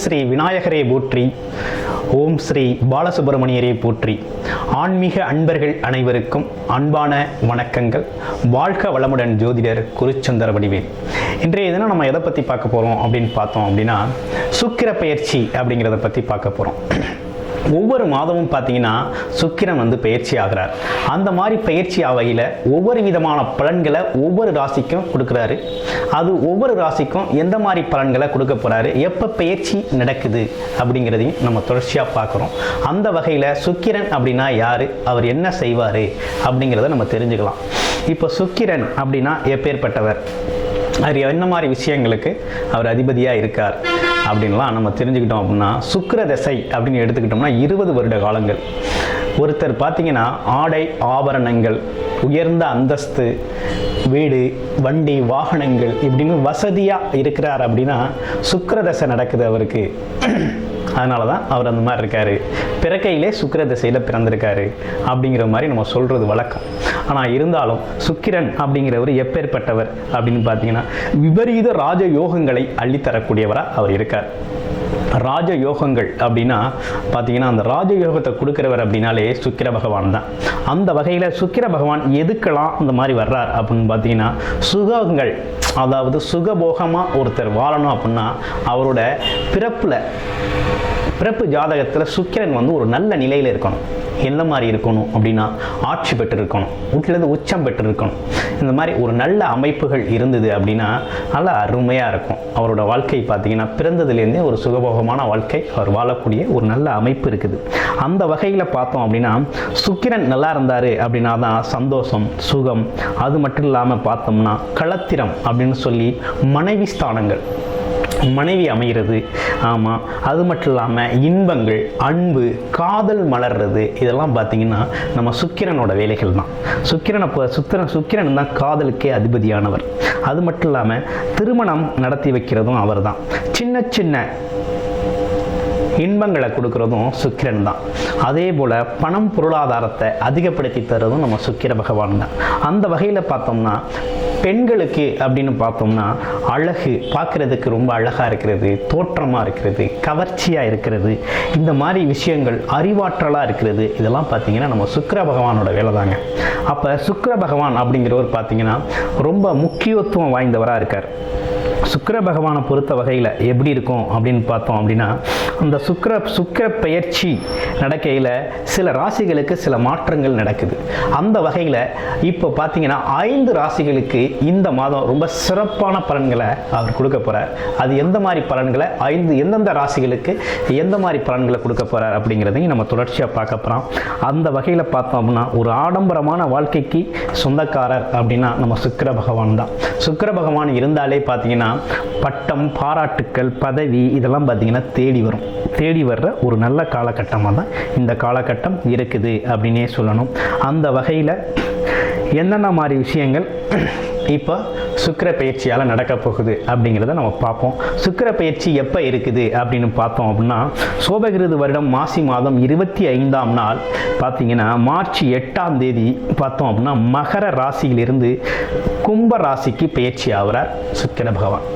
ஸ்ரீ விநாயகரே போற்றி, ஓம் ஸ்ரீ பாலசுப்பிரமணியரே போற்றி. ஆன்மீக அன்பர்கள் அனைவருக்கும் அன்பான வணக்கங்கள். வாழ்க வளமுடன் ஜோதிடர் குருச்சந்திர வடிவேல். இன்றைய தினம் நம்ம எதை பற்றி பார்க்க போகிறோம் அப்படின்னு பார்த்தோம் அப்படின்னா, சுக்கிர பெயர்ச்சி அப்படிங்கிறத பற்றி பார்க்க போகிறோம். ஒவ்வொரு மாதமும் பார்த்தீங்கன்னா சுக்கிரன் பெயர்ச்சி ஆகிறார். அந்த மாதிரி பயிற்சி ஆகையில் ஒவ்வொரு விதமான பலன்களை ஒவ்வொரு ராசிக்கும் கொடுக்குறாரு. அது ஒவ்வொரு ராசிக்கும் எந்த மாதிரி பலன்களை கொடுக்க போகிறாரு, எப்போ பயிற்சி நடக்குது அப்படிங்கிறதையும் நம்ம தொடர்ச்சியாக பார்க்குறோம். அந்த வகையில் சுக்கிரன் அப்படின்னா யார், அவர் என்ன செய்வார் அப்படிங்கிறத நம்ம தெரிஞ்சுக்கலாம். இப்போ சுக்கிரன் அப்படின்னா எப்பேற்பட்டவர், அவர் என்ன மாதிரி விஷயங்களுக்கு அவர் அதிபதியாக இருக்கார் அப்படின்லாம் நம்ம தெரிஞ்சுக்கிட்டோம். அப்படின்னா சுக்கிர தசை அப்படின்னு எடுத்துக்கிட்டோம்னா 20 வருட காலங்கள். ஒருத்தர் பார்த்தீங்கன்னா ஆடை ஆபரணங்கள், உயர்ந்த அந்தஸ்து, வீடு, வண்டி, வாகனங்கள் இப்படின்னு வசதியாக இருக்கிறார் அப்படின்னா சுக்கிர தசை நடக்குது அவருக்கு. அதனால தான் அவர் அந்த மாதிரி இருக்கார். பிறக்கையிலே சுக்கிர திசையில் பிறந்திருக்காரு அப்படிங்கிற மாதிரி நம்ம சொல்கிறது வழக்கம். ஆனால் இருந்தாலும் சுக்கிரன் அப்படிங்கிறவர் எப்பேற்பட்டவர் அப்படின்னு பார்த்தீங்கன்னா விபரீத ராஜயோகங்களை அள்ளித்தரக்கூடியவராக அவர் இருக்கார். ராஜயோகங்கள் அப்படின்னா பார்த்தீங்கன்னா அந்த ராஜயோகத்தை கொடுக்குறவர் அப்படின்னாலே சுக்கிர பகவான் தான். அந்த வகையில் சுக்கிர பகவான் எதுக்கெல்லாம் இந்த மாதிரி வர்றார் அப்படின்னு பார்த்தீங்கன்னா, சுகங்கள், அதாவது சுகபோகமாக ஒருத்தர் வாழணும் அப்படின்னா அவரோட பிறப்பு ஜாதகத்தில் சுக்கிரன் ஒரு நல்ல நிலையில் இருக்கணும். என்ன மாதிரி இருக்கணும் அப்படின்னா, ஆட்சி பெற்று இருக்கணும், வீட்டிலேருந்து உச்சம் பெற்று இருக்கணும். இந்த மாதிரி ஒரு நல்ல அமைப்புகள் இருந்தது அப்படின்னா நல்லா அருமையாக இருக்கும். அவரோட வாழ்க்கை பார்த்தீங்கன்னா பிறந்ததுலேருந்தே ஒரு சுகபோகமான வாழ்க்கை அவர் வாழக்கூடிய ஒரு நல்ல அமைப்பு இருக்குது. அந்த வகையில் பார்த்தோம் அப்படின்னா சுக்கிரன் நல்லா இருந்தார் அப்படின்னா தான் சந்தோஷம், சுகம். அது மட்டும் இல்லாமல் பார்த்தோம்னா களத்திரம் அப்படின்னு சொல்லி மனைவி ஸ்தானங்கள், மனைவி அமைகிறது. ஆமாம், அது மட்டும் இல்லாமல் இன்பங்கள், அன்பு, காதல் மலர்றது, இதெல்லாம் பார்த்தீங்கன்னா நம்ம சுக்கிரனோட வேலைகள் தான். சுக்கிரன் தான் காதலுக்கே அதிபதியானவர். அது மட்டும் இல்லாமல் திருமணம் நடத்தி வைக்கிறதும் அவர் தான். சின்ன சின்ன இன்பங்களை கொடுக்கறதும் சுக்கிரன் தான். அதே போல் பணம் பொருளாதாரத்தை அதிகப்படுத்தி தர்றதும் நம்ம சுக்கிர பகவான் தான். அந்த வகையில் பார்த்தோம்னா பெண்களுக்கு அப்படின்னு பார்த்தோம்னா அழகு, பார்க்குறதுக்கு ரொம்ப அழகாக இருக்கிறது, தோற்றமாக இருக்கிறது, கவர்ச்சியாக இருக்கிறது, இந்த மாதிரி விஷயங்கள், அறிவாற்றலாக இருக்கிறது, இதெல்லாம் பார்த்தீங்கன்னா நம்ம சுக்கிர பகவானோட வேலை தாங்க. அப்போ சுக்கிர பகவான் அப்படிங்கிறவர் பார்த்தீங்கன்னா ரொம்ப முக்கியத்துவம் வாய்ந்தவராக இருக்கார். சுக்கிர பகவானை பொறுத்த வகையில் எப்படி இருக்கும் அப்படின்னு பார்த்தோம் அப்படின்னா, அந்த சுக்கிர பெயர்ச்சி நடக்கையில் சில ராசிகளுக்கு சில மாற்றங்கள் நடக்குது. அந்த வகையில் இப்போ பார்த்தீங்கன்னா 5 ராசிகளுக்கு இந்த மாதம் ரொம்ப சிறப்பான பலன்களை அவர் கொடுக்க போகிறார். அது எந்த மாதிரி பலன்களை, எந்தெந்த ராசிகளுக்கு எந்த மாதிரி பலன்களை கொடுக்க போகிறார் அப்படிங்கிறதையும் நம்ம தொடர்ச்சியாக பார்க்க போகிறோம். அந்த வகையில் பார்த்தோம் அப்படின்னா ஒரு ஆடம்பரமான வாழ்க்கைக்கு சொந்தக்காரர் அப்படின்னா நம்ம சுக்கிர பகவான் தான். சுக்கிர பகவான் இருந்தாலே பார்த்தீங்கன்னா பட்டம், பாராட்டுக்கள், பதவி, இதெல்லாம் பார்த்தீங்கன்னா தேடி வர்ற ஒரு நல்ல காலகட்டமாக தான் இந்த காலகட்டம் இருக்குது அப்படின்னே சொல்லணும். அந்த வகையில் என்னென்ன மாதிரி விஷயங்கள் இப்போ சுக்கிர பயிற்சியால் நடக்க போகுது அப்படிங்கிறத நம்ம பார்ப்போம். சுக்கிர பயிற்சி எப்போ இருக்குது அப்படின்னு பார்த்தோம் அப்படின்னா சோபகிருது வருடம் மாசி மாதம் 25ஆம் நாள் பார்த்தீங்கன்னா மார்ச் 8ஆம் தேதி பார்த்தோம் அப்படின்னா மகர ராசியிலிருந்து கும்ப ராசிக்கு பயிற்சி ஆகிறார் சுக்கிர பகவான்.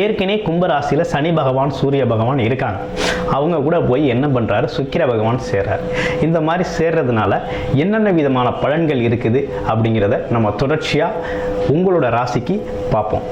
ஏற்கனவே கும்பராசியில் சனி பகவான், சூரிய பகவான் இருக்காங்க. அவங்க கூட போய் என்ன பண்ணுறாரு, சுக்கிர பகவான் சேர்றார். இந்த மாதிரி சேர்றதுனால என்னென்ன விதமான பலன்கள் இருக்குது அப்படிங்கிறத நம்ம தொடர்ச்சியாக உங்களோட ராசிக்கு பார்ப்போம்.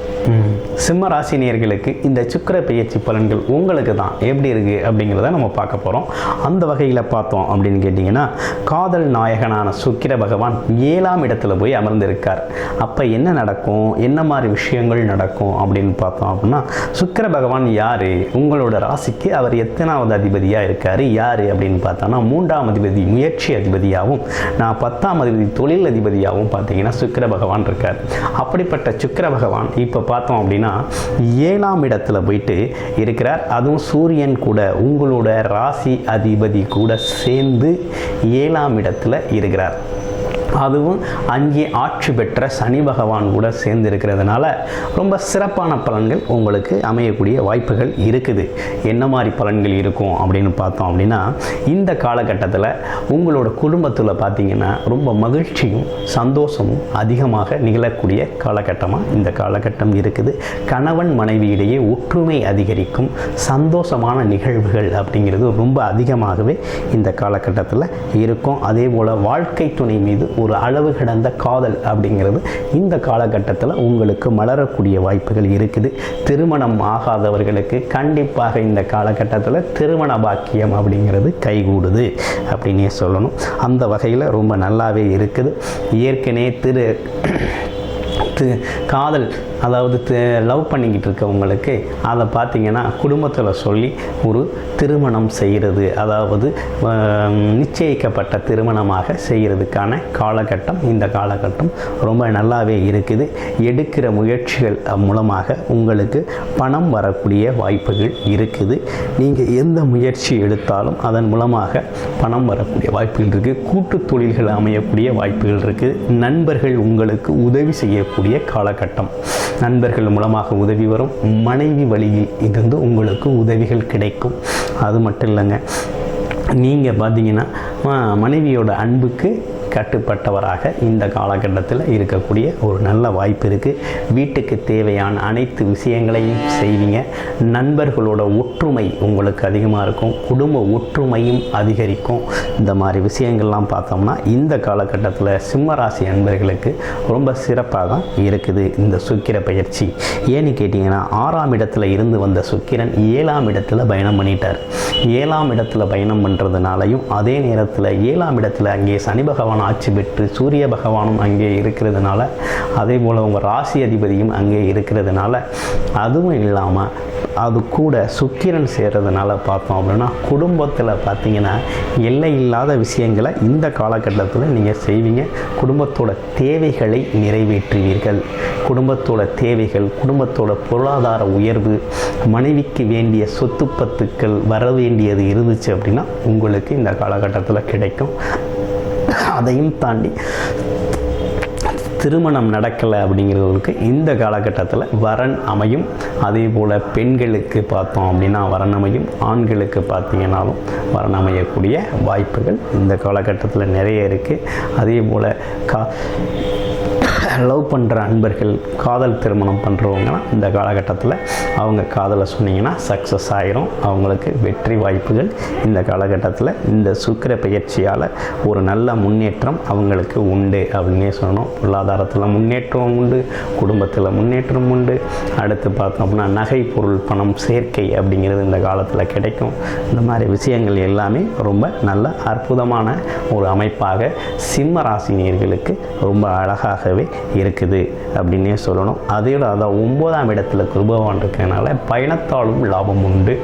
சிம்ம ராசினியர்களுக்கு இந்த சுக்கிர பெயர்ச்சி பலன்கள் உங்களுக்கு தான் எப்படி இருக்குது அப்படிங்கிறத நம்ம பார்க்க போகிறோம். அந்த வகையில் பார்த்தோம் அப்படின்னு கேட்டிங்கன்னா காதல் நாயகனான சுக்கிர பகவான் 7ஆம் இடத்துல போய் அமர்ந்திருக்கார். அப்போ என்ன நடக்கும், என்ன மாதிரி விஷயங்கள் நடக்கும் அப்படின்னு பார்த்தோம் அப்படின்னா, சுக்கிர பகவான் யார், உங்களோட ராசிக்கு அவர் எத்தனாவது அதிபதியாக இருக்கார், யார் அப்படின்னு பார்த்தோன்னா 3ஆம் அதிபதி, முயற்சி அதிபதியாகவும், 10ஆம் அதிபதி, தொழில் அதிபதியாகவும் பார்த்தீங்கன்னா சுக்கிர பகவான் இருக்கார். அப்படிப்பட்ட சுக்கிர பகவான் இப்போ பார்த்தோம் அப்படின்னா 7ஆம் இடத்துல போயிட்டு இருக்கிறார். அதுவும் சூரியன் கூட உங்களோட ராசி அதிபதி கூட சேர்ந்து 7ஆம் இடத்துல இருக்கிறார். அதுவும் அங்கே ஆட்சி பெற்ற சனி பகவான் கூட சேர்ந்து இருக்கிறதுனால ரொம்ப சிறப்பான பலன்கள் உங்களுக்கு அமையக்கூடிய வாய்ப்புகள் இருக்குது. என்ன மாதிரி பலன்கள் இருக்கும் அப்படின்னு பார்த்தோம் அப்படின்னா, இந்த காலகட்டத்தில் உங்களோட குடும்பத்தில் பார்த்தீங்கன்னா ரொம்ப மகிழ்ச்சியும் சந்தோஷமும் அதிகமாக நிகழக்கூடிய காலகட்டமாக இந்த காலகட்டம் இருக்குது. கணவன் மனைவியிடையே ஒற்றுமை அதிகரிக்கும், சந்தோஷமான நிகழ்வுகள் அப்படிங்கிறது ரொம்ப அதிகமாகவே இந்த காலகட்டத்தில் இருக்கும். அதே போல் வாழ்க்கை துணை மீது ஒரு அளவு கடந்த காதல் அப்படிங்கிறது இந்த காலகட்டத்தில் உங்களுக்கு மலரக்கூடிய வாய்ப்புகள் இருக்குது. திருமணம் ஆகாதவர்களுக்கு கண்டிப்பாக இந்த காலகட்டத்தில் திருமண பாக்கியம் அப்படிங்கிறது கைகூடுது அப்படின்னே சொல்லணும். அந்த வகையில் ரொம்ப நல்லாவே இருக்குது. ஏற்கனவே காதல் அதாவது லவ் பண்ணிக்கிட்டு இருக்கவங்களுக்கு அதை பார்த்திங்கன்னா குடும்பத்தில் சொல்லி ஒரு திருமணம் செய்கிறது, அதாவது நிச்சயிக்கப்பட்ட திருமணமாக செய்கிறதுக்கான காலகட்டம் இந்த காலகட்டம் ரொம்ப நல்லாவே இருக்குது. எடுக்கிற முயற்சிகள் மூலமாக உங்களுக்கு பணம் வரக்கூடிய வாய்ப்புகள் இருக்குது. நீங்கள் எந்த முயற்சி எடுத்தாலும் அதன் மூலமாக பணம் வரக்கூடிய வாய்ப்புகள் இருக்குது. கூட்டு தொழில்கள் அமையக்கூடிய வாய்ப்புகள் இருக்குது. நண்பர்கள் உங்களுக்கு உதவி செய்யக்கூடிய காலகட்டம். நண்பர்கள் மூலமாக உதவி வரும். மனைவி வழியில் இருந்து உங்களுக்கு உதவிகள் கிடைக்கும். அது மட்டும் இல்லைங்க, நீங்கள் பார்த்தீங்கன்னா மனைவியோட அன்புக்கு கட்டுப்பட்டவராக இந்த காலகட்டத்தில் இருக்கக்கூடிய ஒரு நல்ல வாய்ப்பு இருக்குது. வீட்டுக்கு தேவையான அனைத்து விஷயங்களையும் செய்வீங்க. நண்பர்களோட ஒற்றுமை உங்களுக்கு அதிகமாக இருக்கும். குடும்ப ஒற்றுமையும் அதிகரிக்கும். இந்த மாதிரி விஷயங்கள்லாம் பார்த்தோம்னா இந்த காலகட்டத்தில் சிம்மராசி அன்பர்களுக்கு ரொம்ப சிறப்பாக தான் இருக்குது இந்த சுக்கிர பயிற்சி. ஏன்னு கேட்டிங்கன்னா, 6ஆம் இடத்துல இருந்து வந்த சுக்கிரன் 7ஆம் இடத்துல பயணம் பண்ணிட்டார். 7ஆம் இடத்துல பயணம் பண்ணுறதுனாலையும் அதே நேரத்தில் 7ஆம் இடத்துல அங்கே சனி பகவான் ஆட்சி பெற்று சூரிய பகவானும் அங்கே இருக்கிறதுனால, அதே போல் உங்கள் ராசி அதிபதியும் அங்கே இருக்கிறதுனால, அதுவும் இல்லாமல் அது கூட சுக்கிரன் சேர்றதுனால பார்த்தோம் அப்படின்னா குடும்பத்தில் பார்த்தீங்கன்னா எல்லை இல்லாத விஷயங்களை இந்த காலகட்டத்தில் நீங்கள் செய்வீங்க. குடும்பத்தோட தேவைகளை நிறைவேற்றுவீர்கள். குடும்பத்தோட தேவைகள், குடும்பத்தோட பொருளாதார உயர்வு, மனைவிக்கு வேண்டிய சொத்து பத்துக்கள் வர வேண்டியது இருந்துச்சு அப்படின்னா உங்களுக்கு இந்த காலகட்டத்தில் கிடைக்கும். அதையும் தாண்டி திருமணம் நடக்கலை அப்படிங்கிறவங்களுக்கு இந்த காலகட்டத்தில் வரன் அமையும். அதே போல் பெண்களுக்கு பார்த்தோம் அப்படின்னா வரன் அமையும். ஆண்களுக்கு பார்த்தீங்கன்னாலும் வரன் அமையக்கூடிய வாய்ப்புகள் இந்த காலகட்டத்தில் நிறைய இருக்குது. அதே போல் லவ் பண்ணுற அன்பர்கள், காதல் திருமணம் பண்ணுறவங்கலாம் இந்த காலகட்டத்தில் அவங்க காதலை சொன்னீங்கன்னா சக்ஸஸ் ஆகிரும். அவங்களுக்கு வெற்றி வாய்ப்புகள் இந்த காலகட்டத்தில் இந்த சுக்கிர பயிற்சியால் ஒரு நல்ல முன்னேற்றம் அவங்களுக்கு உண்டு அப்படின்னே சொல்லணும். பொருளாதாரத்தில் முன்னேற்றம் உண்டு, குடும்பத்தில் முன்னேற்றம் உண்டு. அடுத்து பார்த்தோம் அப்படின்னா நகை பொருள் பணம் சேர்க்கை அப்படிங்கிறது இந்த காலத்தில் கிடைக்கும். இந்த மாதிரி விஷயங்கள் எல்லாமே ரொம்ப நல்ல அற்புதமான ஒரு அமைப்பாக சிம்ம ராசினியர்களுக்கு ரொம்ப அழகாகவே இருக்குது அப்படின்னே சொல்லணும். அதோட அதான் 9ஆம் இடத்துல குருபகவான் இருக்கிறதுனால பயணத்தாலும் லாபம் உண்டு.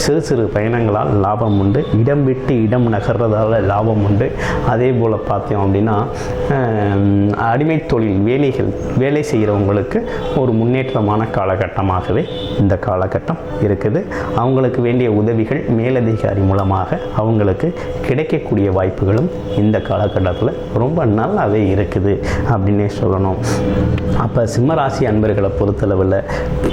சிறு சிறு பயணங்களால் லாபம் உண்டு. இடம் விட்டு இடம் நகர்றதால லாபம் உண்டு. அதே போல் பார்த்தோம் அப்படின்னா அடிமை தொழில் வேலை செய்கிறவங்களுக்கு ஒரு முன்னேற்றமான காலகட்டமாகவே இந்த காலகட்டம் இருக்குது. அவங்களுக்கு வேண்டிய உதவிகள் மேலதிகாரி மூலமாக அவங்களுக்கு கிடைக்கக்கூடிய வாய்ப்புகளும் இந்த காலகட்டத்தில் ரொம்ப நல்லாவே இருக்குது அப்படின்னே சொல்லணும். அப்போ சிம்மராசி அன்பர்களை பொறுத்தளவில்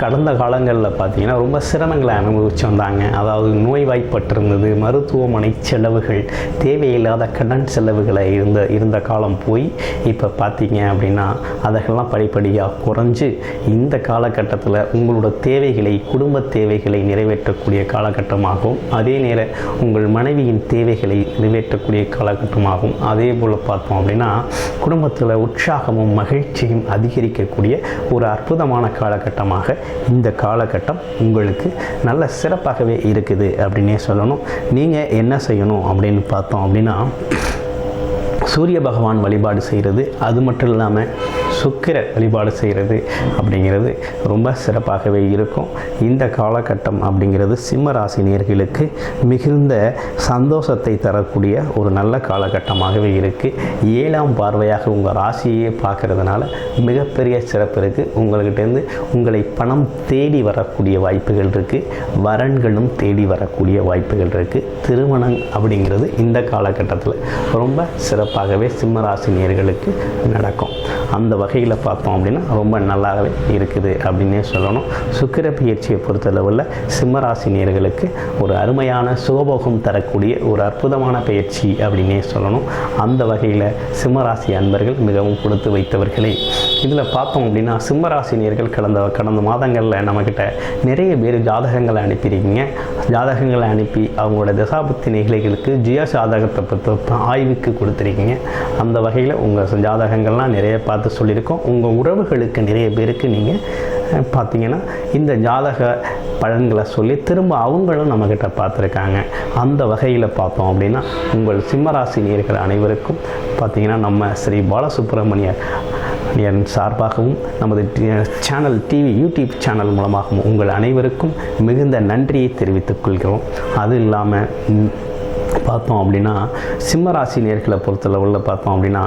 கடந்த காலங்களில் பார்த்தீங்கன்னா ரொம்ப சிரமங்களை அனுபவிச்சு வந்தாங்க. அதாவது நோய்வாய்ப்பட்டிருந்தது, மருத்துவமனை செலவுகள், தேவையில்லாத கடன் செலவுகளை இருந்த காலம் போய் இப்போ பார்த்தீங்க அப்படின்னா அதெல்லாம் படிப்படியாக குறைஞ்சு இந்த காலகட்டத்தில் உங்களோட தேவைகளை, குடும்ப தேவைகளை நிறைவேற்றக்கூடிய காலகட்டமாகவும், அதே நேரம் உங்கள் மனைவியின் தேவைகளை நிறைவேற்றக்கூடிய காலகட்டமாகவும், அதே போல் பார்த்தோம் அப்படின்னா குடும்பத்தில் உற்சாகமும் மகிழ்ச்சியும் அதிகரிக்கக்கூடிய ஒரு அற்புதமான காலகட்டமாக இந்த காலகட்டம் உங்களுக்கு நல்ல சிறப்பாகவே இருக்குது அப்படின்னே சொல்லணும். நீங்கள் என்ன செய்யணும் அப்படின்னு பார்த்தோம் அப்படின்னா சூரிய பகவான் வழிபாடு செய்கிறது, அது மட்டும் இல்லாமல் சுக்கிர வழிபாடு செய்கிறது அப்படிங்கிறது ரொம்ப சிறப்பாகவே இருக்கும். இந்த காலகட்டம் அப்படிங்கிறது சிம்ம ராசி நேயர்களுக்கு மிகுந்த சந்தோஷத்தை தரக்கூடிய ஒரு நல்ல காலகட்டமாகவே இருக்குது. 7ஆம் பார்வையாக உங்கள் ராசியே பார்க்கறதுனால மிகப்பெரிய சிறப்பு இருக்குது. உங்கள்கிட்டேருந்து உங்களை பணம் தேடி வரக்கூடிய வாய்ப்புகள் இருக்குது. வரன்களும் தேடி வரக்கூடிய வாய்ப்புகள் இருக்குது. திருமணம் அப்படிங்கிறது இந்த காலகட்டத்தில் ரொம்ப சிறப்பாகவே சிம்ம ராசி நேயர்களுக்கு நடக்கும். அந்த வகையில் பார்த்தோம் அப்படின்னா ரொம்ப நல்லாவே இருக்குது அப்படின்னே சொல்லணும். சுக்கிர பயிற்சியை பொறுத்தளவில் சிம்ம ராசி நேயர்களுக்கு ஒரு அருமையான சுகபோகம் தரக்கூடிய ஒரு அற்புதமான பயிற்சி அப்படின்னே சொல்லணும். அந்த வகையில் சிம்ம ராசி அன்பர்கள் மிகவும் கொடுத்து வைத்தவர்களே. இதில் பார்த்தோம் அப்படின்னா சிம்ம ராசி நேயர்கள் கடந்த மாதங்களில் நம்மக்கிட்ட நிறைய பேர் ஜாதகங்களை அனுப்பியிருக்கீங்க. ஜாதகங்களை அனுப்பி அவங்களோட தசாபுத்தி நிகழ்ச்சிகளுக்கு ஜிய ஜாதகத்தை பற்றி ஆய்வுக்கு கொடுத்துருக்கீங்க. அந்த வகையில் உங்கள் ஜாதகங்கள்லாம் நிறைய பார்த்து சொல்லியிருக்கோம். உங்கள் உறவுகளுக்கு நிறைய பேருக்கு நீங்கள் பார்த்தீங்கன்னா இந்த ஜாதக பலன்களை சொல்லி திரும்ப அவங்களும் நம்மக்கிட்ட பார்த்துருக்காங்க. அந்த வகையில் பார்த்தோம் அப்படின்னா உங்கள் சிம்மராசி நேயர்கள் அனைவருக்கும் பார்த்தீங்கன்னா நம்ம ஸ்ரீ பாலசுப்ரமணியன் சார்பாகவும் நமது சேனல் யூடியூப் சேனல் மூலமாகவும் உங்கள் அனைவருக்கும் மிகுந்த நன்றியை தெரிவித்துக் கொள்கிறோம். அது இல்லாமல் பார்த்தோம் அப்படின்னா சிம்மராசி நேயர்களை பொறுத்தளவில் பார்த்தோம் அப்படின்னா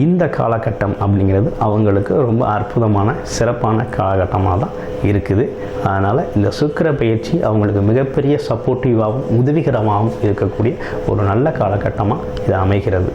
இந்த காலகட்டம் அப்படிங்கிறது அவங்களுக்கு ரொம்ப அற்புதமான சிறப்பான காலகட்டமாக தான் இருக்குது. அதனால் இந்த சுக்கிர பயிற்சி அவங்களுக்கு மிகப்பெரிய சப்போர்ட்டிவாகவும் உதவிகரமாகவும் இருக்கக்கூடிய ஒரு நல்ல காலகட்டமாக இது அமைகிறது.